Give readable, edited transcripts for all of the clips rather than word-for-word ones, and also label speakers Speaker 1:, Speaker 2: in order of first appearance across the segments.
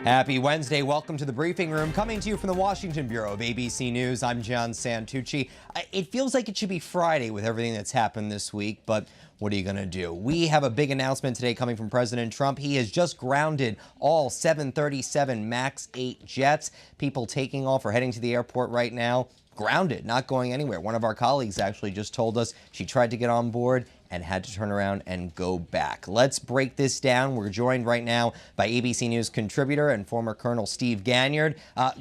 Speaker 1: Happy Wednesday. Welcome to the briefing room. Coming to you from the Washington Bureau of ABC News, I'm John Santucci. It feels like it should be Friday with everything that's happened this week, but what are you going to do? We have a big announcement today coming from President Trump. He has just grounded all 737 MAX 8 jets. People taking off or heading to the airport right now, grounded, not going anywhere. One of our colleagues actually just told us she tried to get on board and had to turn around and go back. Let's break this down. We're joined right now by ABC News contributor and former Colonel Steve Ganyard.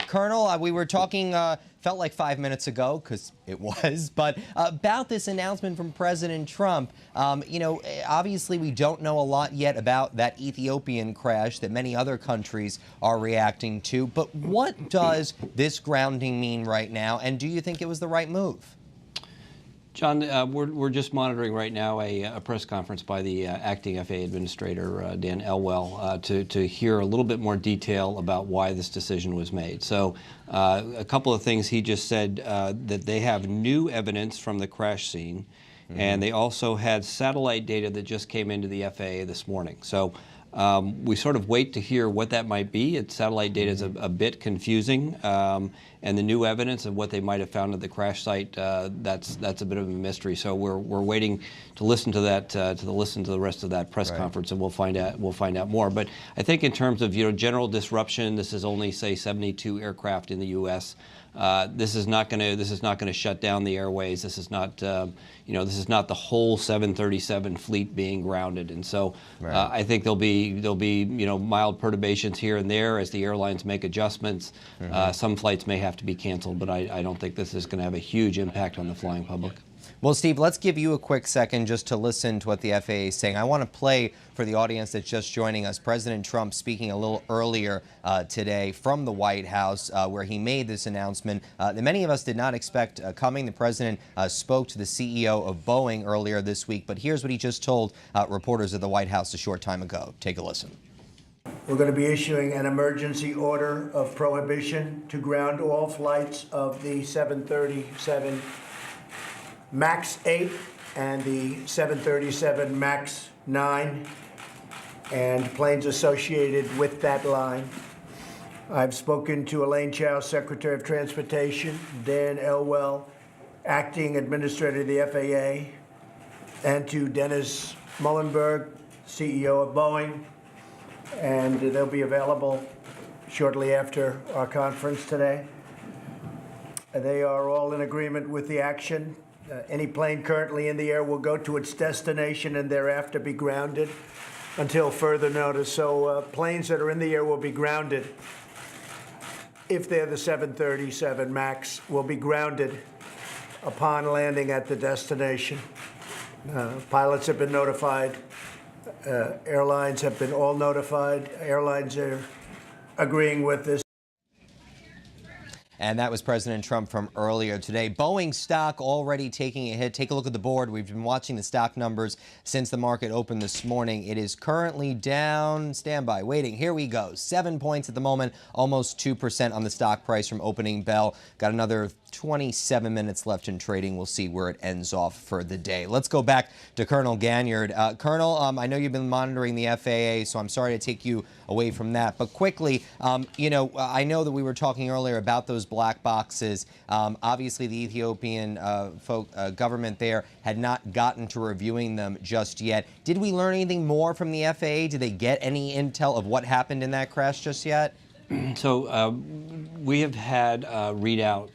Speaker 1: Colonel, we were talking, felt like 5 minutes ago, because it was, but about this announcement from President Trump. You know, obviously we don't know a lot yet about that Ethiopian crash that many other countries are reacting to, but what does this grounding mean right now, and do you think it was the right move?
Speaker 2: John, we're just monitoring right now a press conference by the acting FAA Administrator, Dan Elwell, to hear a little bit more detail about why this decision was made. So a couple of things he just said, that they have new evidence from the crash scene, and they also had satellite data that just came into the FAA this morning. So we sort of wait to hear what that might be. Satellite data is a bit confusing, and the new evidence of what they might have found at the crash site, that's a bit of a mystery. So we're waiting to listen to that, listen to the rest of that press conference, and we'll find out more. But I think in terms of general disruption, this is only say 72 aircraft in the U.S. This is not going to shut down the airways. This is not this is not the whole 737 fleet being grounded, and so I think there'll be mild perturbations here and there as the airlines make adjustments. Some flights may have to be canceled, but I don't think this is going to have a huge impact on the flying public.
Speaker 1: Well, Steve, let's give you a quick second just to listen to what the FAA is saying. I want to play for the audience that's just joining us President Trump speaking a little earlier today from the White House, where he made this announcement that many of us did not expect coming. The president spoke to the CEO of Boeing earlier this week, but here's what he just told reporters at the White House a short time ago. Take a listen.
Speaker 3: We're going to be issuing an emergency order of prohibition to ground all flights of the 737 MAX 8 and the 737 MAX 9 and planes associated with that line. I've spoken to Elaine Chao, Secretary of Transportation, Dan Elwell, Acting Administrator of the FAA, and to Dennis Muhlenberg, CEO of Boeing, and they'll be available shortly after our conference today. They are all in agreement with the action. Any plane currently in the air will go to its destination and thereafter be grounded until further notice. So planes that are in the air will be grounded. If they're the 737 MAX, will be grounded upon landing at the destination. Pilots have been notified. Airlines have been all notified. Airlines are agreeing with this.
Speaker 1: And that was President Trump from earlier today. Boeing stock already taking a hit. Take a look at the board. We've been watching the stock numbers since the market opened this morning. It is currently down, standby, waiting. Here we go. 7 points at the moment, almost 2% on the stock price from opening bell. Got another 27 minutes left in trading. We'll see where it ends off for the day. Let's go back to Colonel Ganyard. Colonel, I know you've been monitoring the FAA, so I'm sorry to take you away from that. But quickly, I know that we were talking earlier about those black boxes. Obviously, the Ethiopian government there had not gotten to reviewing them just yet. Did we learn anything more from the FAA? Did they get any intel of what happened in that crash just yet?
Speaker 2: So we have had readout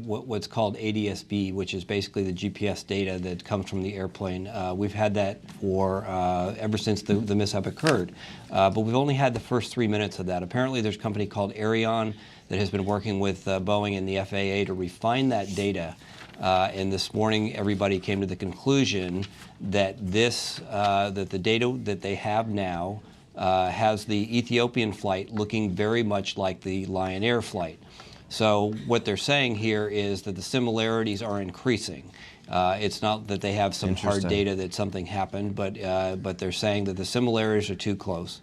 Speaker 2: what's called ADS-B, which is basically the GPS data that comes from the airplane. We've had that for ever since the mishap occurred, but we've only had the first 3 minutes of that. Apparently, there's a company called Arion that has been working with Boeing and the FAA to refine that data. And this morning, everybody came to the conclusion that that the data that they have now has the Ethiopian flight looking very much like the Lion Air flight. So what they're saying here is that the similarities are increasing. It's not that they have some hard data that something happened, but they're saying that the similarities are too close.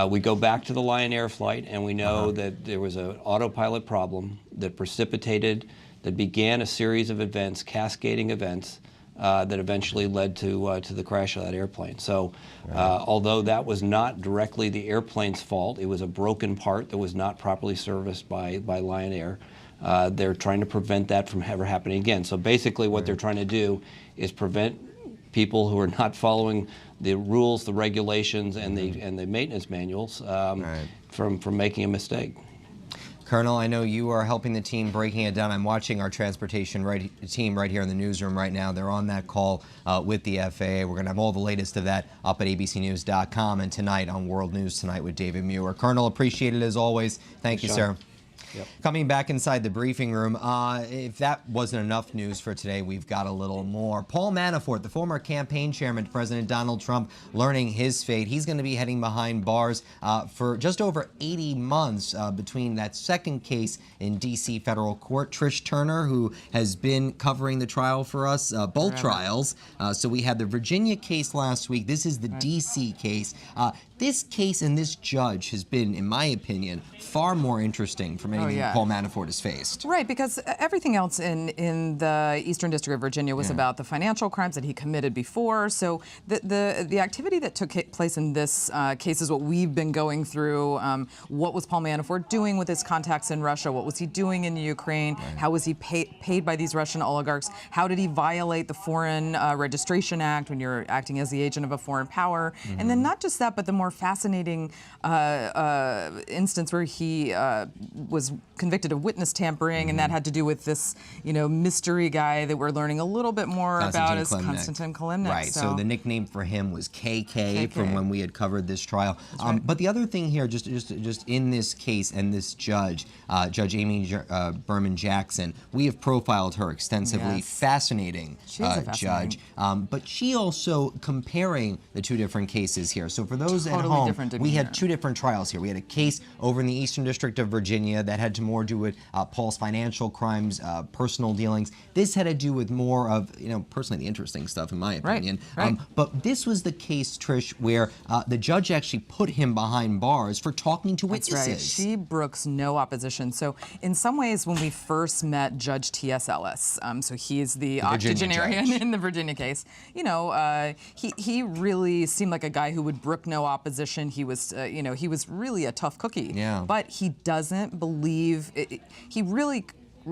Speaker 2: We go back to the Lion Air flight, and we know that there was an autopilot problem that precipitated that began a series of events, cascading events, that eventually led to the crash of that airplane. So although that was not directly the airplane's fault, it was a broken part that was not properly serviced by Lion Air. They're trying to prevent that from ever happening again. So basically what they're trying to do is prevent people who are not following the rules, the regulations, and the maintenance manuals from making a mistake.
Speaker 1: Colonel, I know you are helping the team breaking it down. I'm watching our transportation team right here in the newsroom right now. They're on that call with the FAA. We're going to have all the latest of that up at abcnews.com and tonight on World News Tonight with David Muir. Colonel, appreciate it as always. Thank you, sir. Yep. Coming back inside the briefing room, if that wasn't enough news for today, we've got a little more. Paul Manafort, the former campaign chairman to President Donald Trump, learning his fate. He's going to be heading behind bars for just over 80 months between that second case in D.C. federal court. Trish Turner, who has been covering the trial for us, both trials. So we had the Virginia case last week. This is the D.C. case. This case and this judge has been, in my opinion, far more interesting from anything Paul Manafort has faced.
Speaker 4: Right, because everything else in the Eastern District of Virginia was about the financial crimes that he committed before. So the activity that took place in this case is what we've been going through. What was Paul Manafort doing with his contacts in Russia? What was he doing in Ukraine? How was he paid by these Russian oligarchs? How did he violate the Foreign Registration Act when you're acting as the agent of a foreign power? And then not just that, but the more fascinating instance where he was convicted of witness tampering, and that had to do with this, mystery guy that we're learning a little bit more about as Konstantin Kilimnik.
Speaker 1: Right. So the nickname for him was KK from when we had covered this trial. But the other thing here, just in this case and this judge, Judge Amy Berman Jackson, we have profiled her extensively. Fascinating judge. But she also comparing the two different cases here. So for those at home, we had two different trials here. We had a case over in the Eastern District of Virginia that had to more do with Paul's financial crimes, personal dealings. This had to do with more of, personally the interesting stuff, in my opinion. But this was the case, Trish, where the judge actually put him behind bars for talking to witnesses.
Speaker 4: That's right. She brooks no opposition. So in some ways, when we first met Judge T.S. Ellis, so he's the octogenarian in the Virginia case, he really seemed like a guy who would brook no opposition. He was, he was really a tough cookie. But he doesn't believe, he really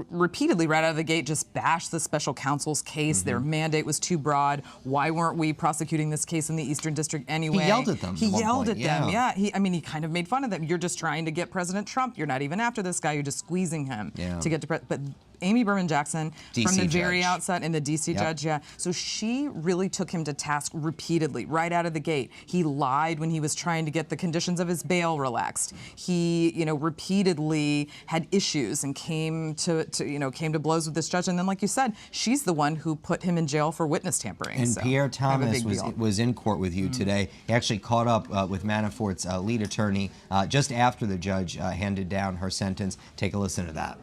Speaker 4: repeatedly right out of the gate just bashed the special counsel's case. Their mandate was too broad. Why weren't we prosecuting this case in the Eastern District anyway?
Speaker 1: He yelled at them.
Speaker 4: He yelled at them. He kind of made fun of them. You're just trying to get President Trump. You're not even after this guy. You're just squeezing him to get to but Amy Berman Jackson, from the very outset, and the D.C. judge, so she really took him to task repeatedly, right out of the gate. He lied when he was trying to get the conditions of his bail relaxed. He, repeatedly had issues and came to blows with this judge. And then, like you said, she's the one who put him in jail for witness tampering.
Speaker 1: And Pierre Thomas was in court with you today. He actually caught up with Manafort's lead attorney just after the judge handed down her sentence. Take a listen to that.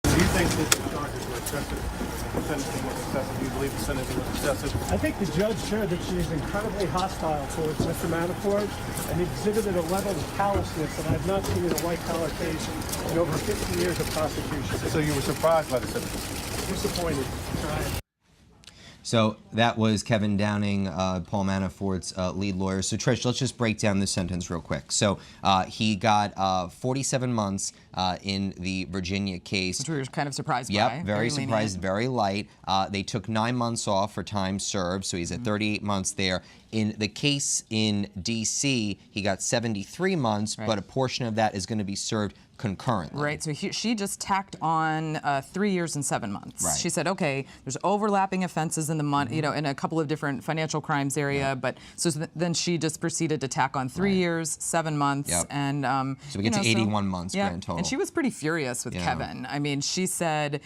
Speaker 5: Do you think that the charges were excessive? The sentencing was excessive? Do you believe the sentencing was excessive?
Speaker 6: I think the judge showed that she is incredibly hostile towards Mr. Manafort and exhibited a level of callousness that I've not seen in a white-collar case in over 50 years of prosecution.
Speaker 5: So you were surprised by the sentencing?
Speaker 6: Disappointed.
Speaker 1: So that was Kevin Downing, Paul Manafort's lead lawyer. So Trish, let's just break down this sentence real quick. So he got 47 months in the Virginia case.
Speaker 4: Which we were kind of surprised by.
Speaker 1: Yep, very surprised, very light. They took 9 months off for time served, so he's at 38 months there. In the case in D.C., he got 73 months, but a portion of that is going to be served concurrently.
Speaker 4: Right, so she just tacked on 3 years and 7 months.
Speaker 1: Right.
Speaker 4: She said, okay, there's overlapping offenses in the in a couple of different financial crimes area, but so then she just proceeded to tack on 3 years, 7 months, and
Speaker 1: so we get to 81 months grand total.
Speaker 4: And she was pretty furious with Kevin. I mean, he said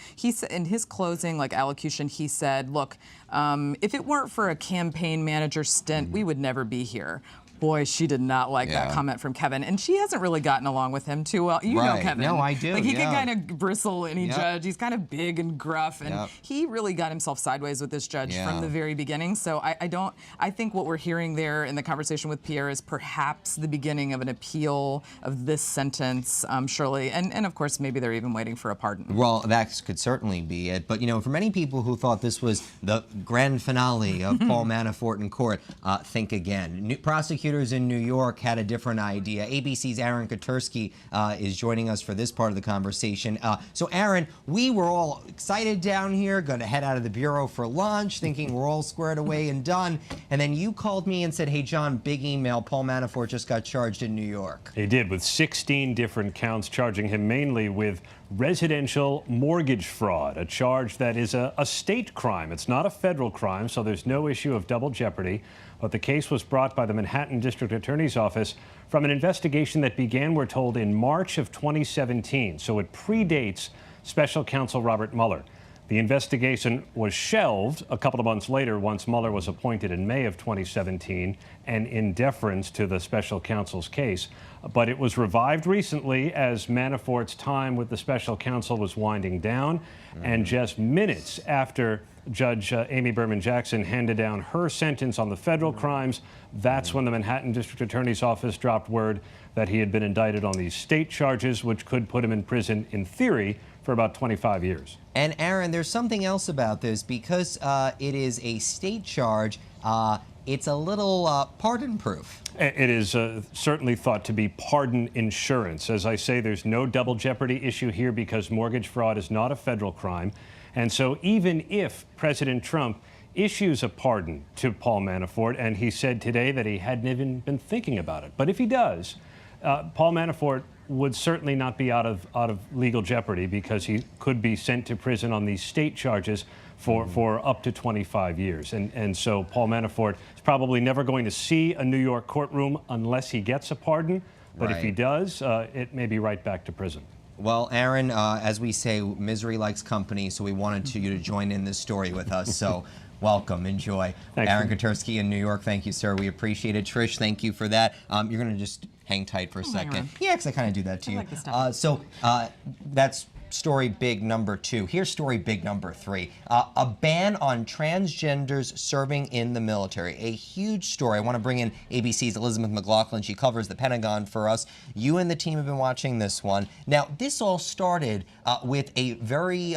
Speaker 4: in his closing allocution, he said, look, if it weren't for a campaign manager stint, we would never be here. boy, she did not like that comment from Kevin. And she hasn't really gotten along with him too well. You know Kevin.
Speaker 1: No, I do.
Speaker 4: Like, he can kind of bristle any judge. He's kind of big and gruff. And he really got himself sideways with this judge from the very beginning. So I think what we're hearing there in the conversation with Pierre is perhaps the beginning of an appeal of this sentence, surely. And of course, maybe they're even waiting for a pardon.
Speaker 1: Well, that could certainly be it. But, you know, for many people who thought this was the grand finale of Paul Manafort in court, think again. Prosecutors in New York had a different idea. ABC's Aaron Katersky is joining us for this part of the conversation. So, Aaron, we were all excited down here, going to head out of the Bureau for lunch, thinking we're all squared away and done. And then you called me and said, hey, John, big email. Paul Manafort just got charged in New York.
Speaker 7: He did, with 16 different counts, charging him mainly with residential mortgage fraud, a charge that is a state crime. It's not a federal crime, so there's no issue of double jeopardy. But the case was brought by the Manhattan District Attorney's Office from an investigation that began, we're told, in March of 2017. So it predates Special Counsel Robert Mueller. The investigation was shelved a couple of months later once Mueller was appointed in May of 2017 and in deference to the special counsel's case. But it was revived recently as Manafort's time with the special counsel was winding down. And just minutes after Judge Amy Berman Jackson handed down her sentence on the federal crimes, that's when the Manhattan District Attorney's Office dropped word that he had been indicted on these state charges, which could put him in prison, in theory, for about 25 years.
Speaker 1: And Aaron, there's something else about this. Because it is a state charge, it's a little pardon-proof.
Speaker 7: It is certainly thought to be pardon insurance. As I say, there's no double jeopardy issue here because mortgage fraud is not a federal crime. And so even if President Trump issues a pardon to Paul Manafort, and he said today that he hadn't even been thinking about it, but if he does, Paul Manafort would certainly not be out of legal jeopardy because he could be sent to prison on these state charges for up to 25 years. And so Paul Manafort is probably never going to see a New York courtroom unless he gets a pardon. But if he does, it may be right back to prison.
Speaker 1: Well, Aaron, as we say, misery likes company, so we wanted you to join in this story with us. So welcome, enjoy.
Speaker 7: Thanks.
Speaker 1: Aaron Katersky in New York, thank you, sir. We appreciate it. Trish, thank you for that. You're going to just hang tight for a second. Yeah, because I kind of do that to you.
Speaker 4: like this stuff.
Speaker 1: So that's story big number 2. Here's story big number 3. A ban on transgenders serving in the military. A huge story. I want to bring in ABC's Elizabeth McLaughlin. She covers the Pentagon for us. You and the team have been watching this one. Now, this all started with a very,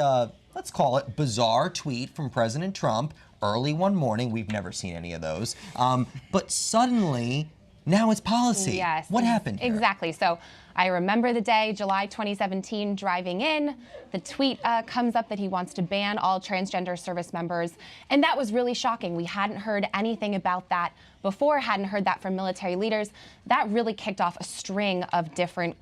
Speaker 1: let's call it, bizarre tweet from President Trump early one morning. We've never seen any of those. But suddenly, now it's policy.
Speaker 8: Yes.
Speaker 1: What happened here?
Speaker 8: Exactly. So I remember the day, July 2017, driving in. The tweet comes up that he wants to ban all transgender service members. And that was really shocking. We hadn't heard anything about that before, hadn't heard that from military leaders. That really kicked off a string of different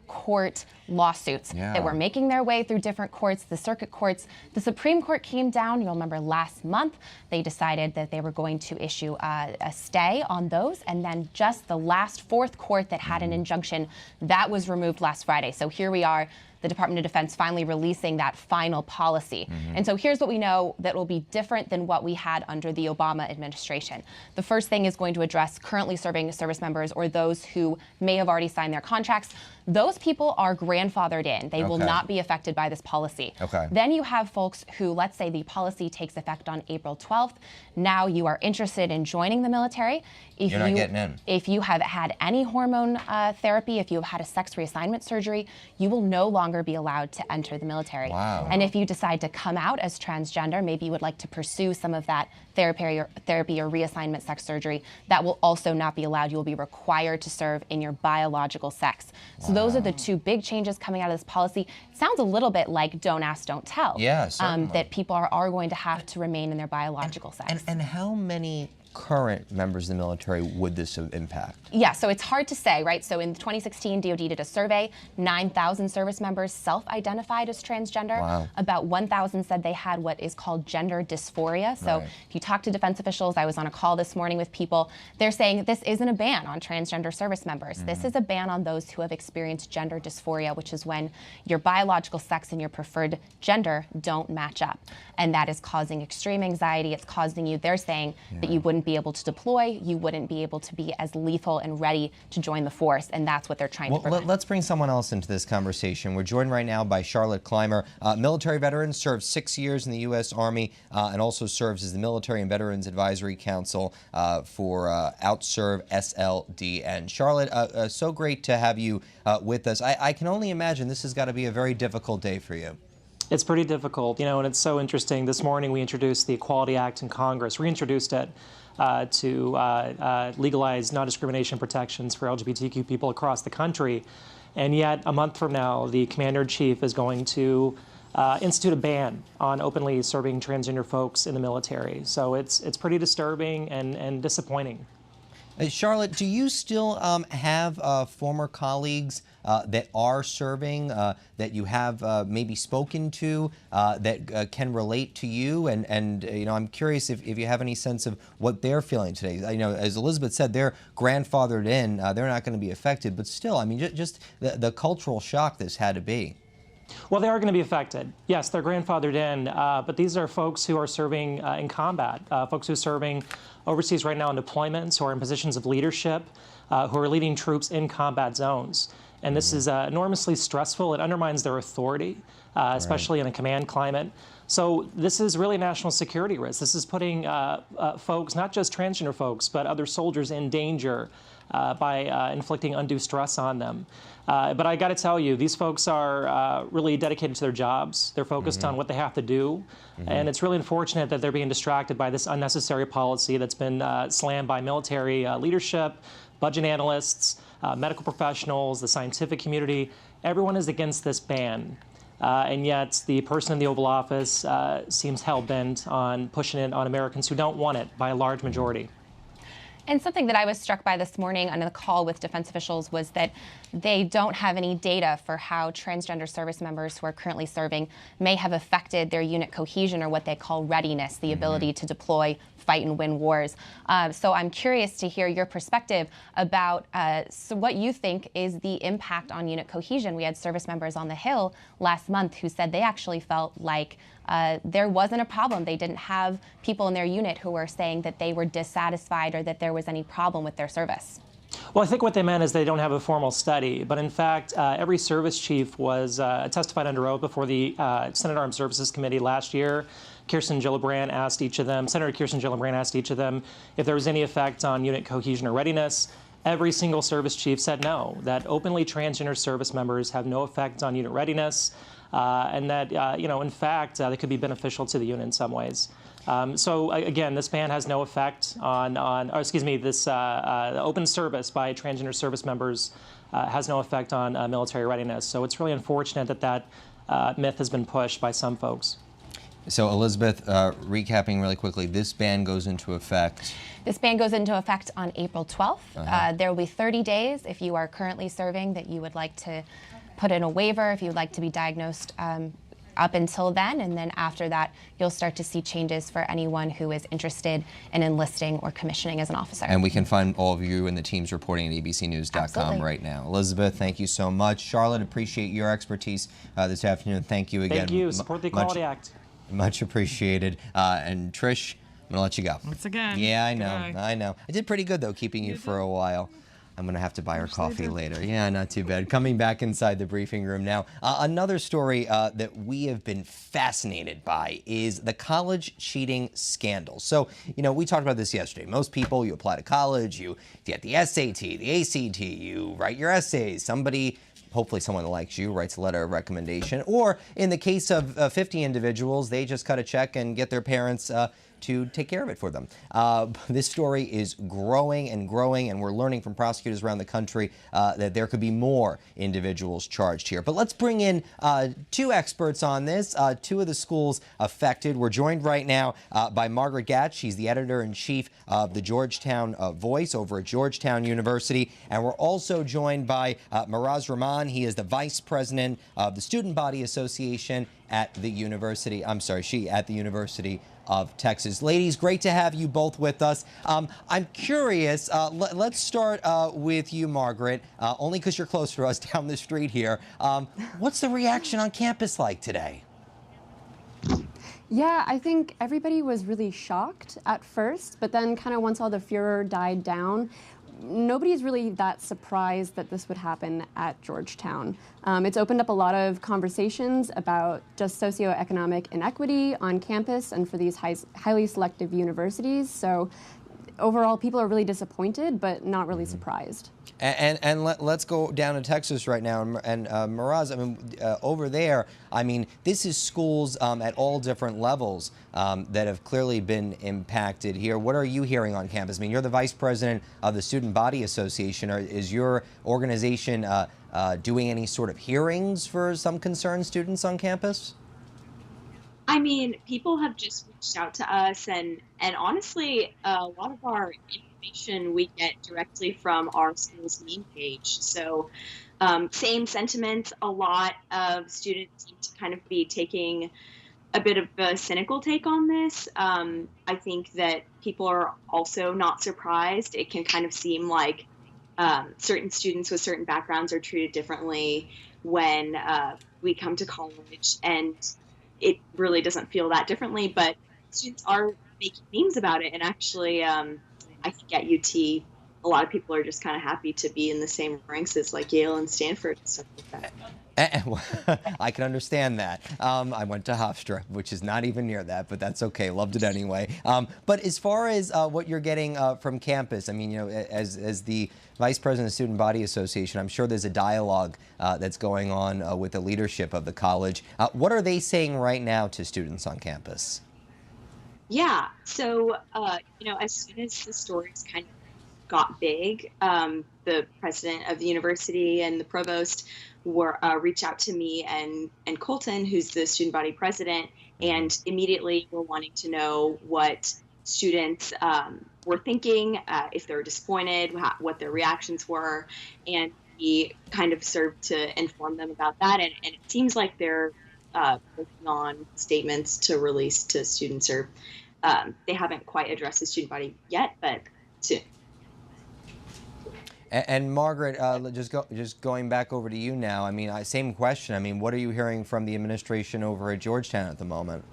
Speaker 8: court lawsuits that were making their way through different courts, the circuit courts. The Supreme Court came down, you'll remember last month, they decided that they were going to issue a stay on those, and then just the last 4th court that had an injunction, that was removed last Friday. So here we are, the Department of Defense finally releasing that final policy. And so here's what we know that will be different than what we had under the Obama administration. The first thing is going to address currently serving service members or those who may have already signed their contracts. Those people are grandfathered in. They will not be affected by this policy. Then you have folks who, let's say the policy takes effect on April 12th. Now you are interested in joining the military.
Speaker 1: You're not getting in.
Speaker 8: If you have had any hormone therapy, if you have had a sex reassignment surgery, you will no longer be allowed to enter the military.
Speaker 1: Wow.
Speaker 8: And if you decide to come out as transgender, maybe you would like to pursue some of that therapy or reassignment sex surgery, that will also not be allowed. You will be required to serve in your biological sex. So those are the 2 big changes coming out of this policy. It sounds a little bit like don't ask, don't tell.
Speaker 1: Yeah, certainly.
Speaker 8: That people are going to have to remain in their biological sex.
Speaker 1: And how many current members of the military would this impact?
Speaker 8: Yeah, so it's hard to say, right? So in 2016, DOD did a survey. 9,000 service members self-identified as transgender.
Speaker 1: Wow.
Speaker 8: About 1,000 said they had what is called gender dysphoria. So if you talk to defense officials, I was on a call this morning with people, they're saying this isn't a ban on transgender service members. This is a ban on those who have experienced gender dysphoria, which is when your biological biological sex and your preferred gender don't match up. And that is causing extreme anxiety. It's causing you, they're saying, that you wouldn't be able to deploy, you wouldn't be able to be as lethal and ready to join the force, and that's what they're trying to prevent.
Speaker 1: Let's bring someone else into this conversation. We're joined right now by Charlotte Clymer, military veteran, served 6 years in the U.S. Army, and also serves as the Military and Veterans Advisory Council for OutServe SLD. And Charlotte, so great to have you with us. I can only imagine this has got to be a very difficult day for you.
Speaker 9: It's pretty difficult, you know, and it's so interesting. This morning we introduced the Equality Act in Congress, reintroduced it to legalize non-discrimination protections for LGBTQ people across the country. And yet, a month from now, the Commander-in-Chief is going to institute a ban on openly serving transgender folks in the military. So it's pretty disturbing and disappointing.
Speaker 1: Charlotte, do you still have former colleagues that are serving, that you have maybe spoken to, that can relate to you? And you know, I'm curious if you have any sense of what they're feeling today. You know, as Elizabeth said, they're grandfathered in. They're not going to be affected. But still, I mean, just the cultural shock this had to be.
Speaker 9: Well, they are going to be affected. Yes, they're grandfathered in, but these are folks who are serving in combat, folks who are serving overseas right now in deployments, who are in positions of leadership, who are leading troops in combat zones. And this is enormously stressful. It undermines their authority, especially in a command climate. So this is really a national security risk. This is putting folks, not just transgender folks, but other soldiers in danger by inflicting undue stress on them. But I got to tell you, these folks are really dedicated to their jobs. They're focused on what they have to do. And it's really unfortunate that they're being distracted by this unnecessary policy that's been slammed by military leadership, budget analysts, medical professionals, the scientific community. Everyone is against this ban. And yet the person in the Oval Office seems hell-bent on pushing it on Americans who don't want it by a large majority.
Speaker 8: And something that I was struck by this morning on the call with defense officials was that they don't have any data for how transgender service members who are currently serving may have affected their unit cohesion, or what they call readiness, the ability to deploy, fight, and win wars. So I'm curious to hear your perspective about so what you think is the impact on unit cohesion. We had service members on the Hill last month who said they actually felt like there wasn't a problem. They didn't have people in their unit who were saying that they were dissatisfied or that there was any problem with their service.
Speaker 9: Well, I think what they meant is they don't have a formal study. But in fact, every service chief was testified under oath before the Senate Armed Services Committee last year. Kirsten Gillibrand asked each of them, Senator Kirsten Gillibrand asked each of them if there was any effect on unit cohesion or readiness. Every single service chief said no, that openly transgender service members have no effect on unit readiness, and that, you know, in fact, they could be beneficial to the unit in some ways. So again, this ban has no effect this open service by transgender service members has no effect on military readiness. So it's really unfortunate that that myth has been pushed by some folks.
Speaker 1: So Elizabeth, recapping really quickly, this ban goes into effect.
Speaker 8: This ban goes into effect on April 12th. There will be 30 days if you are currently serving that you would like to put in a waiver, if you would like to be diagnosed up until then. And then after that, you'll start to see changes for anyone who is interested in enlisting or commissioning as an officer.
Speaker 1: And we can find all of you and the teams reporting at abcnews.com right now. Elizabeth, thank you so much. Charlotte, appreciate your expertise this afternoon. Thank you again.
Speaker 9: Thank you. Support the Equality Act.
Speaker 1: Much appreciated. And Trish, I'm going to let you go.
Speaker 4: Once again.
Speaker 1: Yeah, I know. I know. I did pretty good, though, keeping you for a while. I'm going to have to buy her coffee later. Yeah, not too bad. Coming back inside the briefing room now. Another story that we have been fascinated by is the college cheating scandal. So, you know, we talked about this yesterday. Most people, you apply to college, you get the SAT, the ACT, you write your essays. Somebody, hopefully someone that likes you, writes a letter of recommendation. Or in the case of 50 individuals, they just cut a check and get their parents to take care of it for them. This story is growing and growing, and we're learning from prosecutors around the country that there could be more individuals charged here. But let's bring in two experts on this, two of the schools affected. We're joined right now by Margaret Gatch. She's the editor-in-chief of the Georgetown Voice over at Georgetown University. And we're also joined by Miraz Rahman. He is the vice president of the Student Body Association at the University, I'm sorry, she at the University of Texas. Ladies, great to have you both with us. I'm curious, let's start with you, Margaret, only because you're close to us down the street here. What's the reaction on campus like today?
Speaker 10: Yeah, I think everybody was really shocked at first, but then kind of once all the furor died down, nobody's really that surprised that this would happen at Georgetown. It's opened up a lot of conversations about just socioeconomic inequity on campus and for these highly selective universities. So overall, people are really disappointed, but not really surprised.
Speaker 1: And let's go down to Texas right now. And Miraz, I mean, over there, I mean, this is schools at all different levels that have clearly been impacted here. What are you hearing on campus? I mean, you're the vice president of the Student Body Association. Is your organization doing any sort of hearings for some concerned students on campus?
Speaker 11: I mean, people have just reached out to us, and honestly, a lot of our information we get directly from our school's meme page. So, same sentiment. A lot of students seem to kind of be taking a bit of a cynical take on this. I think that people are also not surprised. It can kind of seem like certain students with certain backgrounds are treated differently when we come to college, and it really doesn't feel that differently, but students are making memes about it. And actually, I think at UT, a lot of people are just kind of happy to be in the same ranks as like Yale and Stanford and stuff like that.
Speaker 1: I can understand that. I went to Hofstra, which is not even near that, but that's okay. Loved it anyway. But as far as what you're getting from campus, I mean, you know, as the vice president of the Student Body Association, I'm sure there's a dialogue that's going on with the leadership of the college. What are they saying right now to students on campus?
Speaker 11: Yeah. So, you know, as soon as the stories kind of got big, the president of the university and the provost were reached out to me and Colton, who's the student body president, and immediately were wanting to know what students were thinking, if they were disappointed, what their reactions were, and he kind of served to inform them about that. And it seems like they're working on statements to release to students, or they haven't quite addressed the student body yet, but soon.
Speaker 1: And Margaret, just going back over to you now. I mean, same question. I mean, what are you hearing from the administration over at Georgetown at the moment?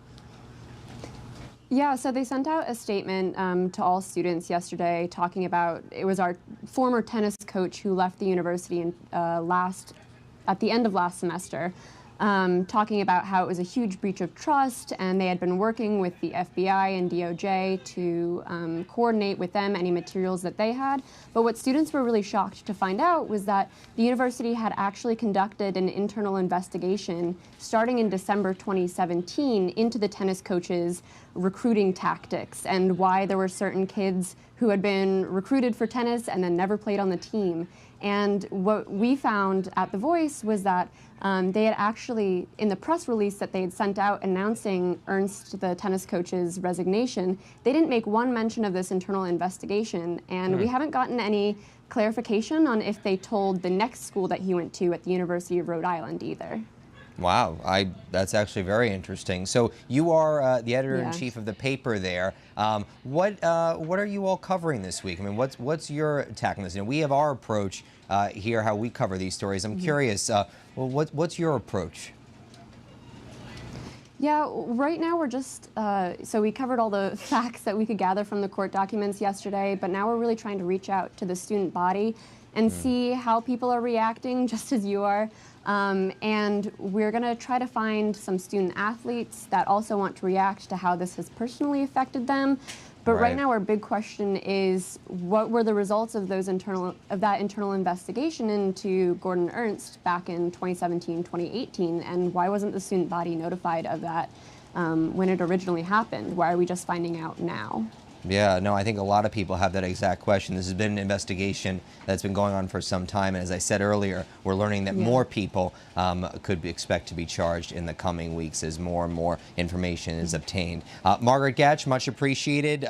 Speaker 10: Yeah, so they sent out a statement to all students yesterday talking about, it was our former tennis coach who left the university at the end of last semester, talking about how it was a huge breach of trust, and they had been working with the FBI and DOJ to coordinate with them any materials that they had. But what students were really shocked to find out was that the university had actually conducted an internal investigation starting in December 2017 into the tennis coaches' recruiting tactics and why there were certain kids who had been recruited for tennis and then never played on the team. And what we found at The Voice was that they had actually, in the press release that they had sent out announcing Ernst, the tennis coach's resignation, they didn't make one mention of this internal investigation. And we haven't gotten any clarification on if they told the next school that he went to at the University of Rhode Island either.
Speaker 1: Wow, that's actually very interesting. So you are the editor-in-chief of the paper there. What are you all covering this week? I mean, what's your tackling this? You know, we have our approach here, how we cover these stories. I'm curious. Well, what's your approach?
Speaker 10: Yeah, right now we're just, so we covered all the facts that we could gather from the court documents yesterday, but now we're really trying to reach out to the student body and see how people are reacting, just as you are. And we're going to try to find some student athletes that also want to react to how this has personally affected them. But right now, our big question is, what were the results of that internal investigation into Gordon Ernst back in 2017, 2018, and why wasn't the student body notified of that when it originally happened? Why are we just finding out now?
Speaker 1: Yeah, no, I think a lot of people have that exact question. This has been an investigation that's been going on for some time, and as I said earlier, we're learning that more people could expect to be charged in the coming weeks as more and more information is obtained. Margaret Gatch, much appreciated.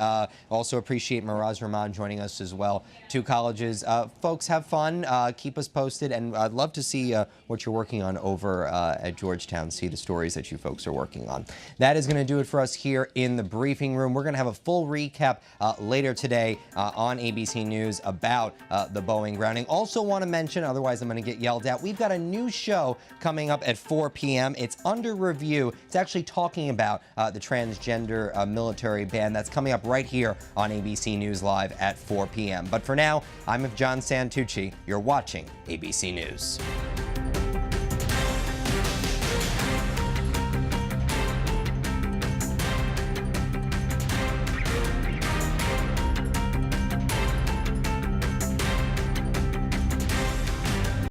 Speaker 1: Also appreciate Miraz Rahman joining us as well. Two colleges. Folks, have fun. Keep us posted, and I'd love to see what you're working on over at Georgetown, see the stories that you folks are working on. That is going to do it for us here in the briefing room. We're going to have a full recap later today on ABC News about the Boeing grounding. Also want to mention, otherwise I'm going to get yelled at, we've got a new show coming up at 4 p.m. It's under review. It's actually talking about the transgender military ban. That's coming up right here on ABC News Live at 4 p.m. But for now, I'm John Santucci. You're watching ABC News.